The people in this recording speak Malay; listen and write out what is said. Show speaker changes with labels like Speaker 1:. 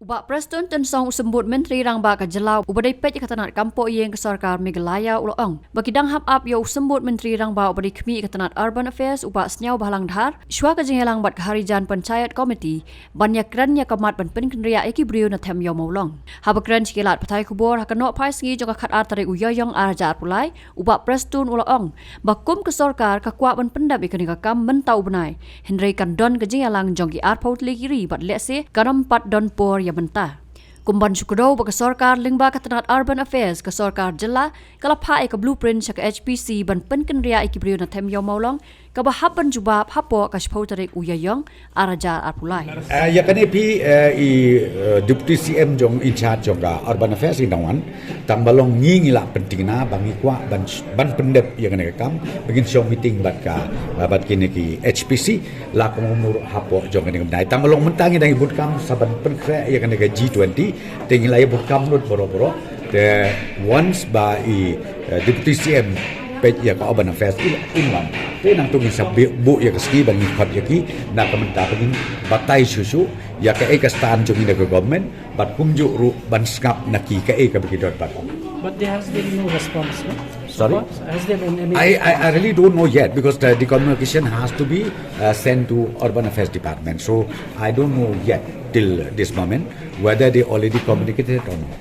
Speaker 1: Ubak Preston tensong sembut Menteri Rangba ke Jelau ubadai pej katanat kampok yang ke Sarkar Meghalaya uloong. Bagi dang hap up yo sembut Menteri Rangba ubadai kemi katanat Urban Affairs ubak senyau bahalang dhar, syua ke jenghelang bat keharijan Panchayat Komiti, banyak kerannya kemat ban penkendria eki brio na them yo maulong. Haba keran cikilat patai kubur hakanok pai sengi jongka khat ar tarik uyoyong arajar pulai, ubak Preston uloong. Bakum ke Sarkar kakuak ban pendap ikani kakam mentau benai. Henry kan don ke jenghelang jongki ar pautli kiri bat lekse kanam 4 don por ya mentah. Kumban syukuro bagi Sarkar lingba katanat Urban Affairs ke Sarkar Jela kalapa ke blueprint ke HPC ban penkendria ikibrio na them yo maulong ke bahap ban jubab hapo ke spauterik uyayong araja arpulai.
Speaker 2: Ya kan pi Deputy CM jong in charge jong Urban Affairs inawan tang balong ngingila pentingna bangi kwa ban pendep yang kena kam begin show meeting bat kini ki HPC la komur hapo jong kena kam tang balong mentangi dang ibut kam saban penkre yang kena G20 tinggi lay ibut kam nut boro-boro the once by Deputy CM pej ya ka Urban Affairs inwan te nang tungin sa bu ya kaski bangi khat ya ki na kamenta pagin batai susu ya ka stan jong ina government bat kumju ru ban skap naki ka begidot bat.
Speaker 3: But there has been no response, no?
Speaker 2: Sorry?
Speaker 3: Has there been any...
Speaker 2: I really don't know yet because the communication has to be sent to Urban Affairs Department. So I don't know yet till this moment whether they already communicated or not.